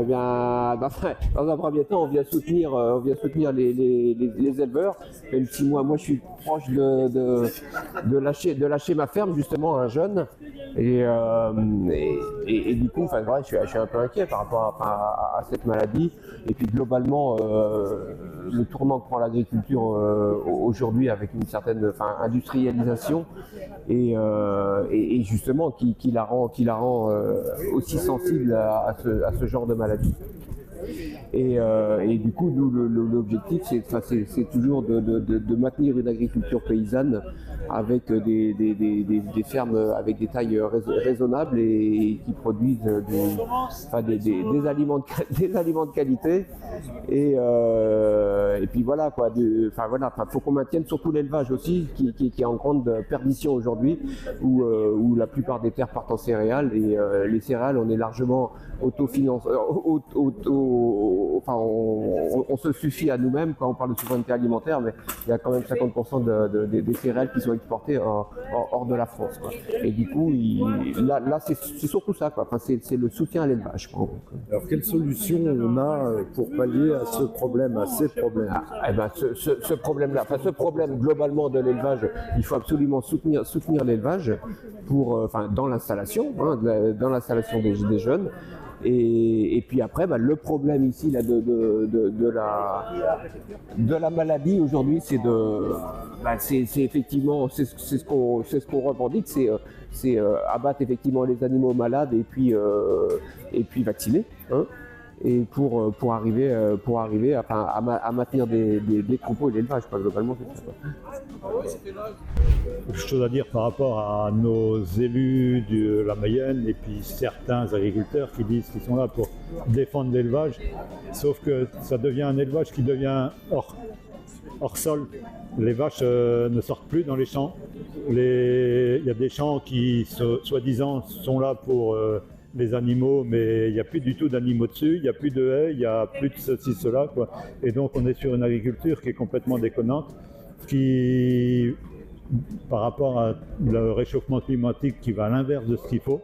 Eh bien, dans un premier temps, on vient soutenir les éleveurs. Même si moi, je suis proche de lâcher ma ferme justement à un jeune. Et du coup, je suis un peu inquiet par rapport à cette maladie. Et puis globalement, le tournant que prend l'agriculture aujourd'hui avec une certaine industrialisation et justement qui la rend aussi sensible à ce genre de maladie. Et du coup, nous, l'objectif, c'est toujours de maintenir une agriculture paysanne avec des fermes avec des tailles raisonnables et qui produisent des aliments de qualité. Et puis voilà quoi. Faut qu'on maintienne surtout l'élevage aussi, qui est en grande perdition aujourd'hui, où la plupart des terres partent en céréales et les céréales, on est largement autofinancé. On se suffit à nous-mêmes quand on parle de souveraineté alimentaire, mais il y a quand même 50% des céréales qui sont exportées hors de la France, quoi. Et du coup, là c'est surtout ça, quoi. C'est le soutien à l'élevage. Alors, quelle solution on a pour pallier à ce problème, à ces problèmes? Ce problème globalement de l'élevage, il faut absolument soutenir l'élevage dans l'installation, dans l'installation des jeunes. Et puis après, le problème ici là, de la maladie aujourd'hui, c'est effectivement ce qu'on revendique, c'est abattre effectivement les animaux malades et puis vacciner, hein, et pour arriver à maintenir des troupeaux et l'élevage, globalement c'est ça. Quelque chose à dire par rapport à nos élus de la Mayenne et puis certains agriculteurs qui disent qu'ils sont là pour défendre l'élevage, sauf que ça devient un élevage qui devient hors sol. Les vaches ne sortent plus dans les champs. Il y a des champs qui, soi-disant, sont là pour les animaux, mais il n'y a plus du tout d'animaux dessus, il n'y a plus de haies, il n'y a plus de ceci, cela, quoi. Et donc on est sur une agriculture qui est complètement déconnante, qui, par rapport à le réchauffement climatique qui va à l'inverse de ce qu'il faut,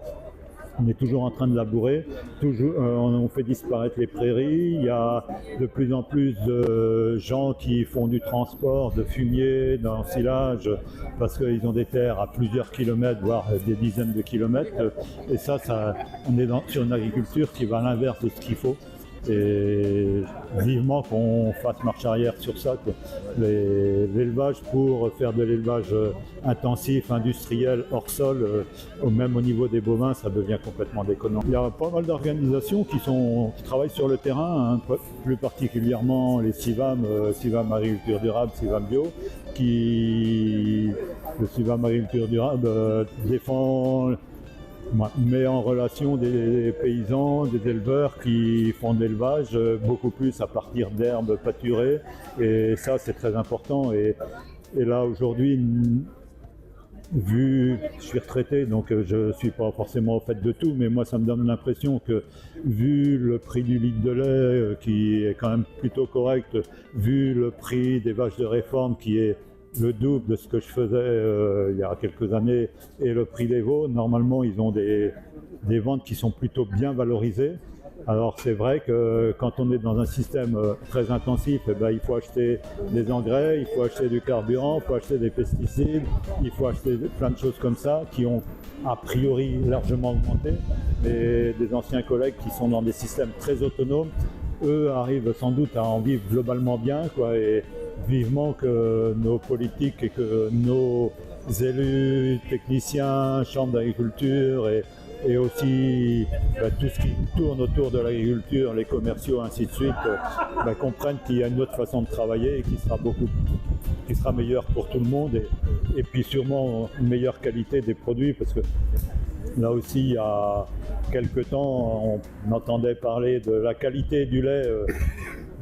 on est toujours en train de labourer, on fait disparaître les prairies, il y a de plus en plus de gens qui font du transport de fumier, d'ensilage, parce qu'ils ont des terres à plusieurs kilomètres, voire des dizaines de kilomètres. Et ça on est sur une agriculture qui va à l'inverse de ce qu'il faut. Et vivement qu'on fasse marche arrière sur ça, quoi. L'élevage, pour faire de l'élevage intensif, industriel, hors sol, même au niveau des bovins, ça devient complètement déconnant. Il y a pas mal d'organisations qui travaillent sur le terrain, hein, plus particulièrement les CIVAM, CIVAM Agriculture Durable, CIVAM Bio, le CIVAM Agriculture Durable met en relation des paysans, des éleveurs qui font de l'élevage beaucoup plus à partir d'herbes pâturées, et ça c'est très important. Et là aujourd'hui, je suis retraité, donc je ne suis pas forcément au fait de tout, mais moi ça me donne l'impression que, vu le prix du litre de lait qui est quand même plutôt correct, vu le prix des vaches de réforme qui est le double de ce que je faisais il y a quelques années, et le prix des veaux, normalement ils ont des ventes qui sont plutôt bien valorisées. Alors c'est vrai que quand on est dans un système très intensif, il faut acheter des engrais, il faut acheter du carburant, il faut acheter des pesticides, il faut acheter plein de choses comme ça qui ont a priori largement augmenté. Mais des anciens collègues qui sont dans des systèmes très autonomes, eux arrivent sans doute à en vivre globalement bien, quoi, et vivement que nos politiques et que nos élus, techniciens, chambres d'agriculture et aussi tout ce qui tourne autour de l'agriculture, les commerciaux, ainsi de suite, comprennent qu'il y a une autre façon de travailler et qui sera meilleure pour tout le monde, et puis sûrement une meilleure qualité des produits, parce que là aussi, il y a quelque temps, on entendait parler de la qualité du lait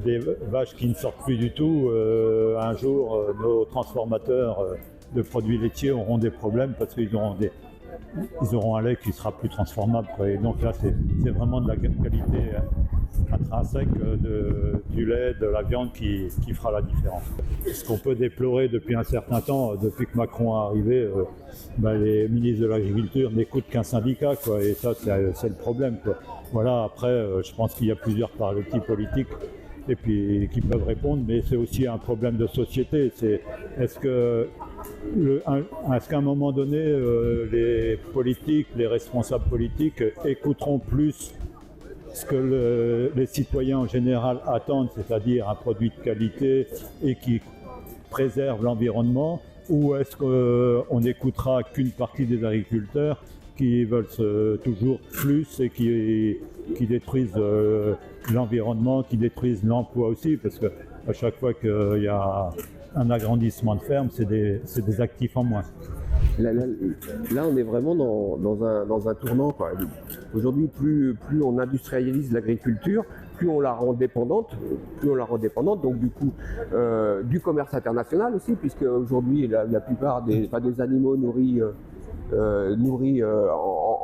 des vaches qui ne sortent plus du tout. Un jour, nos transformateurs de produits laitiers auront des problèmes parce qu'ils auront ils auront un lait qui sera plus transformable, quoi. Et donc là, c'est vraiment de la qualité intrinsèque du lait, de la viande qui fera la différence. Ce qu'on peut déplorer depuis un certain temps, depuis que Macron est arrivé, les ministres de l'Agriculture n'écoutent qu'un syndicat, quoi, et ça, c'est le problème, quoi. Voilà, après, je pense qu'il y a plusieurs partis politiques et puis qui peuvent répondre, mais c'est aussi un problème de société. Est-ce qu'à un moment donné, les politiques, les responsables politiques écouteront plus ce que les citoyens en général attendent, c'est-à-dire un produit de qualité et qui préserve l'environnement, ou est-ce qu'on n'écoutera qu'une partie des agriculteurs qui veulent toujours plus et qui détruisent l'environnement, qui détruisent l'emploi aussi, parce qu'à chaque fois qu'il y a un agrandissement de ferme, c'est des actifs en moins. Là, on est vraiment dans un tournant, quoi. Aujourd'hui, plus on industrialise l'agriculture, plus on la rend dépendante, donc du coup du commerce international aussi, puisque aujourd'hui la plupart des animaux nourris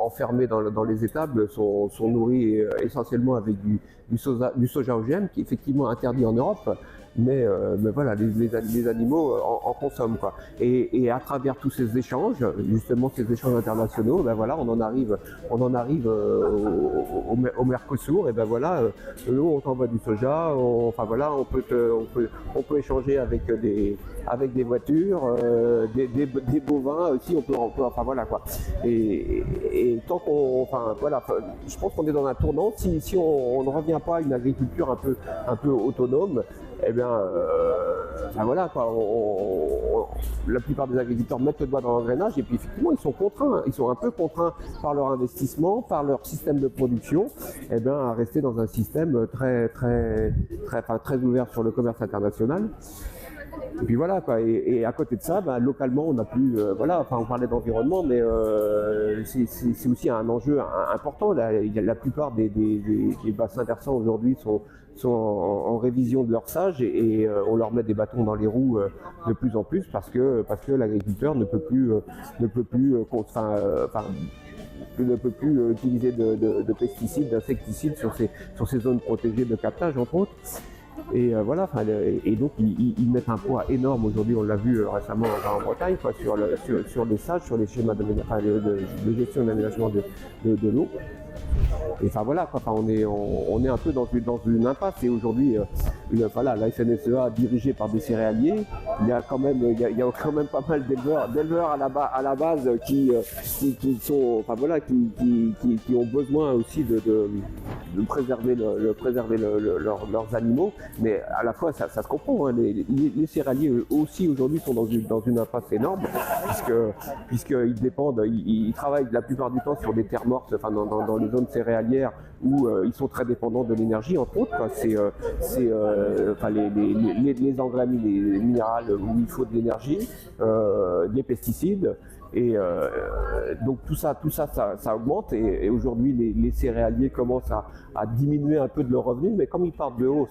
enfermés dans les étables sont nourris essentiellement avec du soja OGM, qui est effectivement interdit en Europe. Mais voilà, les animaux en consomment, quoi. Et à travers tous ces échanges, justement ces échanges internationaux, voilà, on en arrive au Mercosur, et voilà, nous on t'envoie du soja, on peut échanger avec des voitures, des bovins aussi, on peut voilà, quoi. Et tant je pense qu'on est dans un tournant. Si on ne revient pas à une agriculture un peu autonome, voilà, quoi. La plupart des agriculteurs mettent le doigt dans l'engrenage, et puis effectivement ils sont un peu contraints par leur investissement, par leur système de production, à rester dans un système très ouvert sur le commerce international. Et puis voilà, quoi. Et à côté de ça, localement, on n'a plus, on parlait d'environnement, mais c'est aussi un enjeu important. La plupart des bassins versants aujourd'hui sont en révision de leur sage, et on leur met des bâtons dans les roues de plus en plus, parce que l'agriculteur ne peut plus utiliser de pesticides, d'insecticides sur ces zones protégées de captage, entre autres. Et voilà, et donc ils mettent un poids énorme aujourd'hui, on l'a vu récemment en Bretagne, quoi, sur les sages, sur les schémas de gestion et d'aménagement de l'eau. Et voilà, quoi, on est un peu dans une impasse, et aujourd'hui la FNSEA, dirigée par des céréaliers, il y a quand même pas mal d'éleveurs à la base qui ont besoin aussi de préserver leurs animaux, mais à la fois ça se comprend, hein. Les céréaliers eux aussi aujourd'hui sont dans une impasse énorme, puisqu'ils dépendent, ils travaillent la plupart du temps sur des terres mortes, dans les zones céréalières où ils sont très dépendants de l'énergie, entre autres, quoi. Les engrais minéraux où il faut de l'énergie, des pesticides. Et donc tout ça augmente, et aujourd'hui les céréaliers commencent à diminuer un peu de leurs revenus, mais comme ils partent de haut,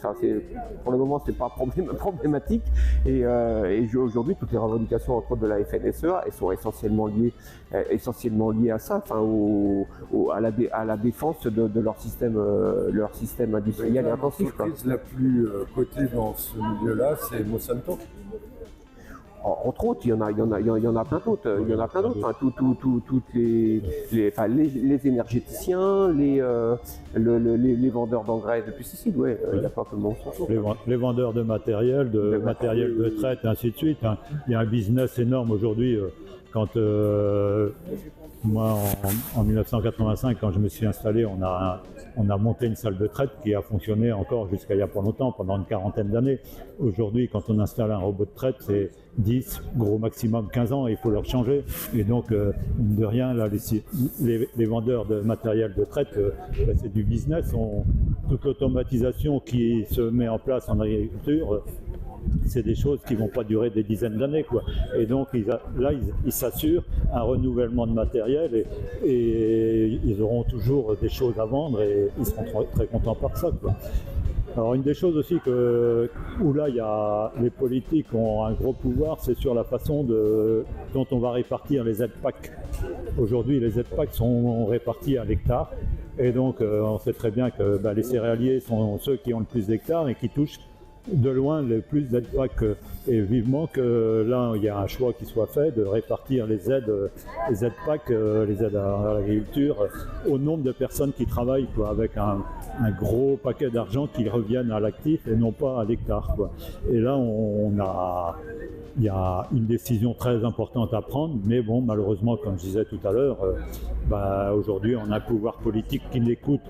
pour le moment c'est pas problématique, et aujourd'hui toutes les revendications, entre autres de la FNSEA, elles sont essentiellement liées à ça, à la défense de leur système industriel et intensif. L'entreprise la plus cotée dans ce milieu-là, c'est Monsanto. Entre autres, il y en a plein d'autres. Il y en a plein d'autres. Toutes les énergéticiens, les vendeurs d'engrais et de pesticides. Ouais, il n'y a pas que le Monsanto. Les vendeurs de matériel de traite, et ainsi de suite. Hein. Il y a un business énorme aujourd'hui. Quand moi, en 1985, quand je me suis installé, on a monté une salle de traite qui a fonctionné encore jusqu'à il n'y a pas longtemps, pendant une quarantaine d'années. Aujourd'hui, quand on installe un robot de traite, c'est 10, gros maximum 15 ans, et il faut leur changer. Et donc, de rien, là, les vendeurs de matériel de traite, c'est du business. Toute l'automatisation qui se met en place en agriculture, c'est des choses qui ne vont pas durer des dizaines d'années, quoi. Et donc ils s'assurent un renouvellement de matériel, et ils auront toujours des choses à vendre, et ils seront très contents par ça, quoi. Alors une des choses aussi où là les politiques ont un gros pouvoir, c'est sur la façon dont on va répartir les aides PAC. Aujourd'hui, les aides PAC sont réparties à l'hectare, et donc on sait très bien que les céréaliers sont ceux qui ont le plus d'hectares et qui touchent de loin le plus d'aides PAC, et vivement que là il y a un choix qui soit fait de répartir les aides PAC, les aides à l'agriculture, au nombre de personnes qui travaillent, quoi, avec un gros paquet d'argent qui reviennent à l'actif et non pas à l'hectare, quoi. Et là il y a une décision très importante à prendre, mais bon, malheureusement, comme je disais tout à l'heure, aujourd'hui on a un pouvoir politique qui n'écoute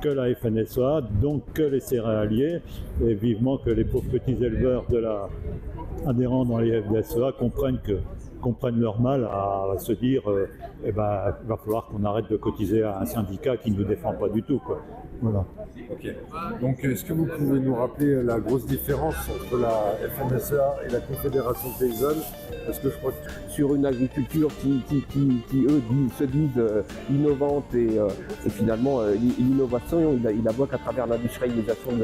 que la FNSEA, donc que les céréaliers, et vivement que les pauvres petits éleveurs adhérents dans les FDSEA comprennent leur mal à se dire il va falloir qu'on arrête de cotiser à un syndicat qui ne nous défend pas du tout, quoi. Voilà. Ok. Donc, est-ce que vous pouvez nous rappeler la grosse différence entre la FNSEA et la Confédération paysanne? Parce que je crois que Sur une agriculture qui eux, se disent innovante, et finalement, l'innovation, il la voit qu'à travers l'industrialisation de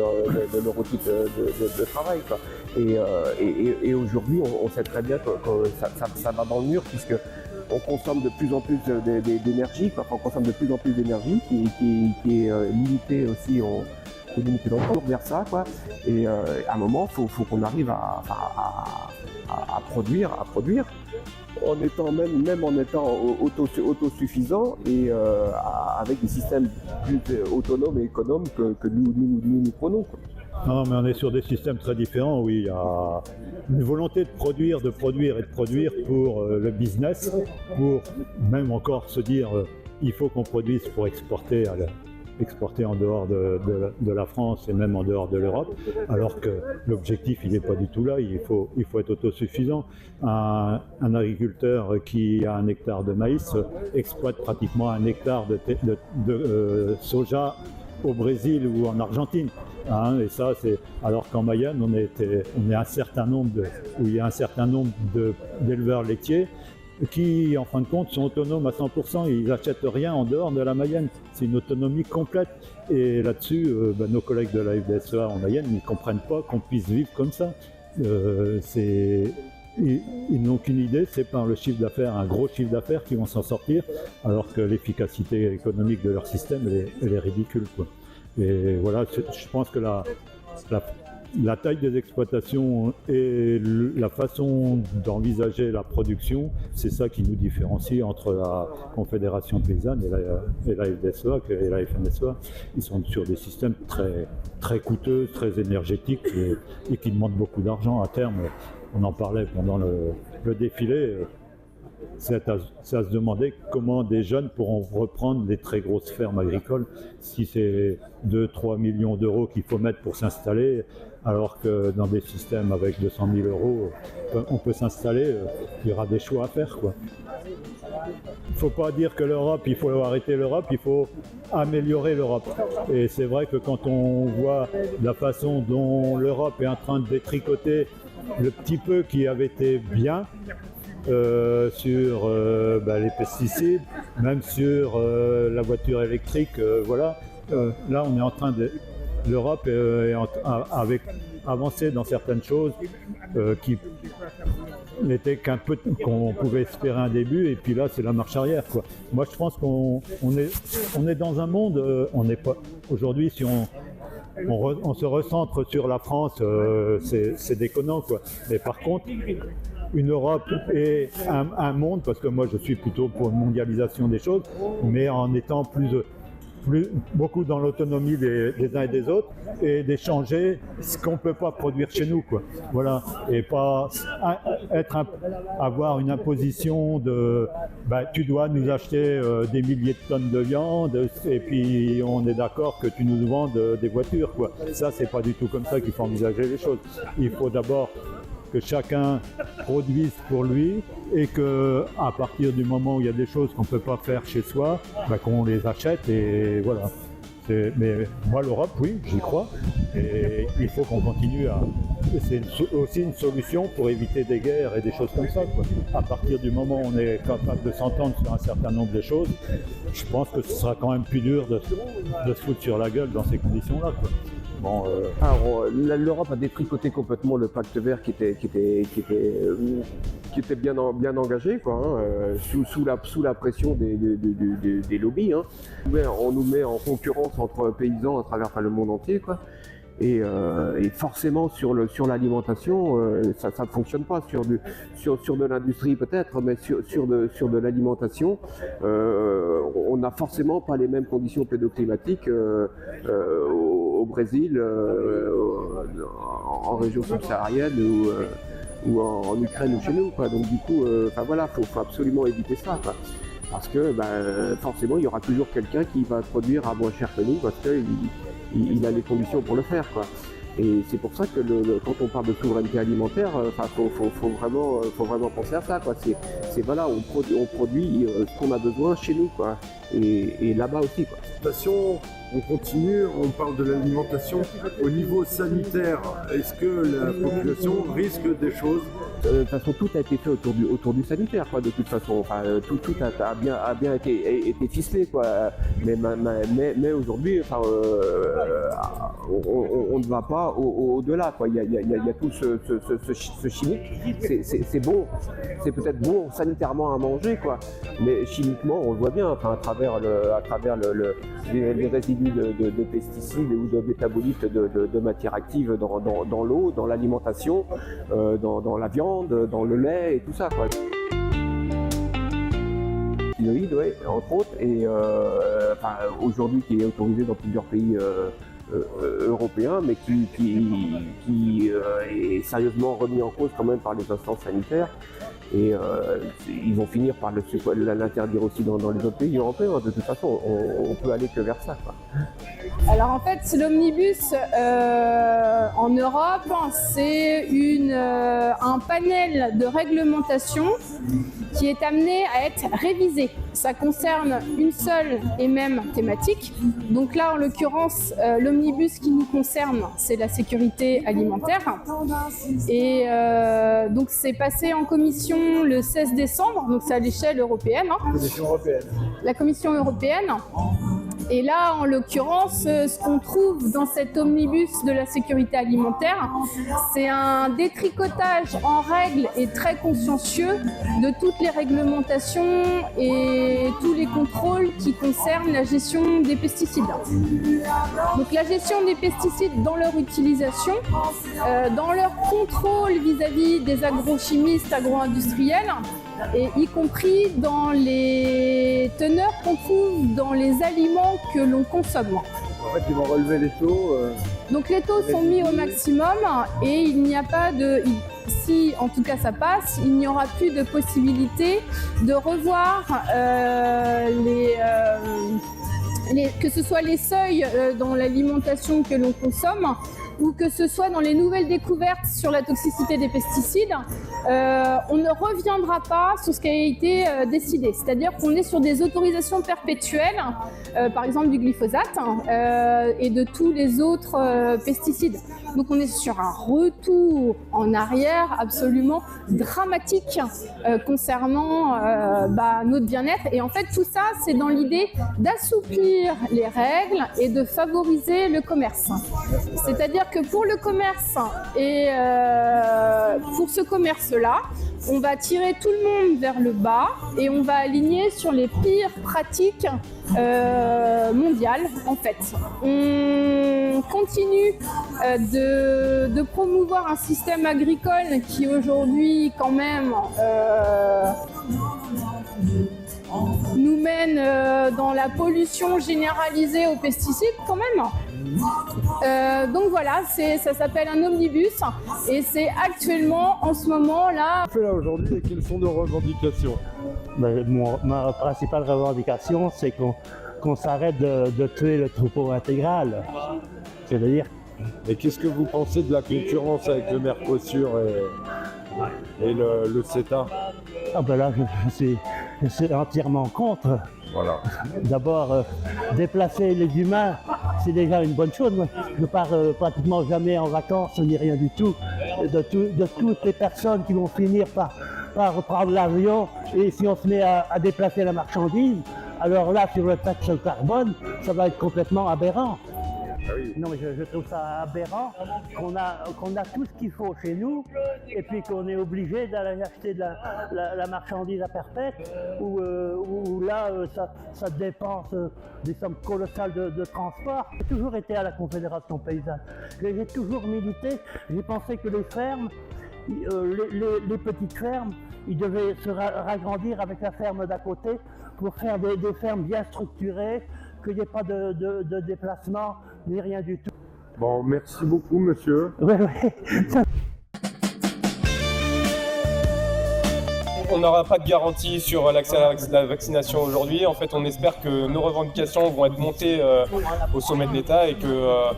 leur outil de travail, quoi. Et aujourd'hui, on sait très bien que ça va dans le mur, puisque on consomme de plus en plus d'énergie, on consomme de plus en plus d'énergie qui est limitée aussi, limité dans le temps vers ça, quoi. Et à un moment, faut qu'on arrive à produire en étant même en étant autosuffisant, et avec des systèmes plus autonomes et économes que nous prenons, quoi. Non, mais on est sur des systèmes très différents, oui. Il y a une volonté de produire pour le business, pour même encore se dire il faut qu'on produise pour exporter en dehors de la France et même en dehors de l'Europe, alors que l'objectif il n'est pas du tout là. Il faut être autosuffisant. Un agriculteur qui a 1 hectare de maïs exploite pratiquement 1 hectare de soja au Brésil ou en Argentine. Et ça, c'est alors qu'en Mayenne, on est un certain nombre où il y a un certain nombre d'éleveurs laitiers qui, en fin de compte, sont autonomes à 100%. Ils n'achètent rien en dehors de la Mayenne. C'est une autonomie complète. Et là-dessus, nos collègues de la FDSEA en Mayenne ne comprennent pas qu'on puisse vivre comme ça. Ils n'ont qu'une idée, c'est par le chiffre d'affaires, un gros chiffre d'affaires, qui vont s'en sortir, alors que l'efficacité économique de leur système, elle est ridicule, quoi. Et voilà, je pense que la taille des exploitations et la façon d'envisager la production, c'est ça qui nous différencie entre la Confédération paysanne et la FDSEA et la FNSEA. Ils sont sur des systèmes très, très coûteux, très énergétiques, et qui demandent beaucoup d'argent à terme. On en parlait pendant le défilé. C'est à se demander comment des jeunes pourront reprendre les très grosses fermes agricoles si c'est 2-3 millions d'euros qu'il faut mettre pour s'installer, alors que dans des systèmes avec 200 000 euros, on peut s'installer, il y aura des choix à faire, quoi. Il ne faut pas dire que il faut arrêter l'Europe, il faut améliorer l'Europe. Et c'est vrai que quand on voit la façon dont l'Europe est en train de détricoter le petit peu qui avait été bien, sur les pesticides, même sur la voiture électrique, voilà. Là, on est en train l'Europe avec avancé dans certaines choses qui n'étaient qu'on pouvait espérer un début, et puis là, c'est la marche arrière, quoi. Moi, je pense qu'on est dans un monde, on n'est pas aujourd'hui, si on se recentre sur la France, c'est déconnant, quoi. Mais par contre, une Europe et un monde, parce que moi je suis plutôt pour une mondialisation des choses, mais en étant beaucoup dans l'autonomie des uns et des autres, et d'échanger ce qu'on ne peut pas produire chez nous, quoi. Voilà, et pas avoir une imposition de tu dois nous acheter des milliers de tonnes de viande, et puis on est d'accord que tu nous vendes des voitures, quoi. Ça, c'est pas du tout comme ça qu'il faut envisager les choses. Il faut d'abord que chacun produise pour lui, et que à partir du moment où il y a des choses qu'on ne peut pas faire chez soi, qu'on les achète, et voilà. Mais moi, l'Europe, oui, j'y crois, et il faut qu'on continue c'est aussi une solution pour éviter des guerres et des choses comme ça, quoi. À partir du moment où on est capable de s'entendre sur un certain nombre de choses, je pense que ce sera quand même plus dur de se foutre sur la gueule dans ces conditions-là, quoi. Alors, l'Europe a détricoté complètement le pacte vert qui était bien engagé, quoi, hein, sous la pression des lobbies. Hein. On nous met en concurrence entre paysans à travers le monde entier, quoi. Et forcément sur l'alimentation, ça ne fonctionne pas. Sur de l'industrie peut-être, mais sur de l'alimentation, on n'a forcément pas les mêmes conditions pédoclimatiques au Brésil, en région subsaharienne ou en Ukraine ou chez nous, quoi. Donc du coup, voilà, faut absolument éviter ça, quoi. Parce que forcément, il y aura toujours quelqu'un qui va produire à moins cher que nous, parce qu'il a les conditions pour le faire, quoi. Et c'est pour ça que quand on parle de souveraineté alimentaire, faut vraiment penser à ça, quoi. Voilà, on produit ce qu'on a besoin chez nous, quoi. Et là-bas aussi, quoi. On continue, on parle de l'alimentation. Au niveau sanitaire, est-ce que la population risque des choses? De toute façon, tout a été fait autour du sanitaire, quoi. De toute façon, enfin, tout a bien été ficelé, quoi. Mais aujourd'hui, enfin, on ne va pas au-delà, quoi. Il y a tout ce chimique. C'est bon, c'est peut-être bon sanitairement à manger, quoi. Mais chimiquement, on le voit bien, enfin, à travers les résidus de pesticides ou de métabolites de matières actives dans l'eau, dans l'alimentation, dans la viande, dans le lait et tout ça, quoi. Ouais, entre autres, et aujourd'hui qui est autorisé dans plusieurs pays européen, mais qui est sérieusement remis en cause quand même par les instances sanitaires. Et ils vont finir par l'interdire aussi dans les autres pays européens. De toute façon, on peut aller que vers ça, quoi. Alors en fait, l'omnibus en Europe, c'est un panel de réglementation qui est amené à être révisé. Ça concerne une seule et même thématique. Donc là, en l'occurrence, l'omnibus qui nous concerne, c'est la sécurité alimentaire. Et donc c'est passé en commission le 16 décembre, donc c'est à l'échelle européenne. La Commission européenne. Et là, en l'occurrence, ce qu'on trouve dans cet omnibus de la sécurité alimentaire, c'est un détricotage en règle et très consciencieux de toutes les réglementations et tous les contrôles qui concernent la gestion des pesticides. Donc la gestion des pesticides dans leur utilisation, dans leur contrôle vis-à-vis des agrochimistes, agro-industriels, et y compris dans les teneurs qu'on trouve dans les aliments que l'on consomme. En fait, ils vont relever les taux. Donc les taux sont mis au maximum et il n'y a pas de... Si en tout cas ça passe, il n'y aura plus de possibilité de revoir que ce soit les seuils dans l'alimentation que l'on consomme ou que ce soit dans les nouvelles découvertes sur la toxicité des pesticides, on ne reviendra pas sur ce qui a été décidé. C'est-à-dire qu'on est sur des autorisations perpétuelles, par exemple du glyphosate et de tous les autres pesticides. Donc on est sur un retour en arrière absolument dramatique concernant notre bien-être. Et en fait tout ça, c'est dans l'idée d'assouplir les règles et de favoriser le commerce. C'est-à-dire que pour le commerce et pour ce commerce-là, on va tirer tout le monde vers le bas et on va aligner sur les pires pratiques mondiales en fait. On continue de promouvoir un système agricole qui aujourd'hui quand même nous mène dans la pollution généralisée aux pesticides quand même. Donc voilà, ça s'appelle un omnibus et c'est actuellement en ce moment là. Qu'est-ce qu'on fait là aujourd'hui et quelles sont nos revendications? Ma principale revendication, c'est qu'on s'arrête de tuer le troupeau intégral. C'est-à-dire. Et qu'est-ce que vous pensez de la concurrence avec le Mercosur et le CETA? Ah ben là, je suis entièrement contre. Voilà. D'abord, déplacer les humains, c'est déjà une bonne chose. Moi, je pars pratiquement jamais en vacances ni rien du tout. De toutes les personnes qui vont finir par reprendre l'avion, et si on se met à déplacer la marchandise, alors là, sur le taxe carbone, ça va être complètement aberrant. Non, mais je trouve ça aberrant qu'on a tout ce qu'il faut chez nous et puis qu'on est obligé d'aller acheter de la marchandise à perpète où là, ça dépense des sommes colossales de transport. J'ai toujours été à la Confédération paysanne. J'ai toujours milité. J'ai pensé que les fermes, les petites fermes, ils devaient se ragrandir avec la ferme d'à côté pour faire des fermes bien structurées, qu'il n'y ait pas de déplacement ni rien du tout. Bon, merci beaucoup, monsieur. Oui. On n'aura pas de garantie sur l'accès à la vaccination aujourd'hui. En fait, on espère que nos revendications vont être montées au sommet de l'État et que,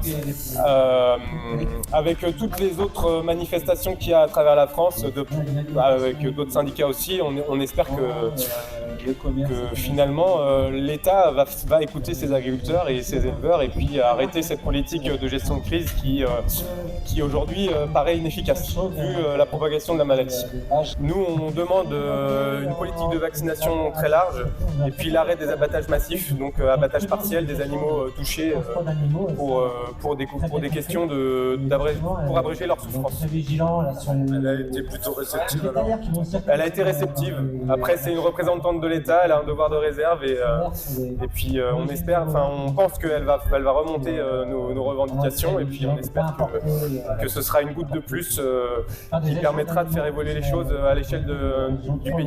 avec toutes les autres manifestations qu'il y a à travers la France, avec d'autres syndicats aussi, on espère que finalement l'État va écouter ses agriculteurs et ses éleveurs et puis arrêter cette politique de gestion de crise qui aujourd'hui paraît inefficace vu la propagation de la maladie. Nous, on demande une politique de vaccination très large et puis l'arrêt des abattages massifs, donc abattage partiel des animaux touchés pour des questions pour abréger leur souffrance. Elle a été plutôt réceptive alors. Elle a été réceptive. Après, c'est une représentante de l'État, elle a un devoir de réserve et puis on pense qu'elle va remonter nos revendications et puis on espère que ce sera une goutte de plus qui permettra de faire évoluer les choses à l'échelle du pays.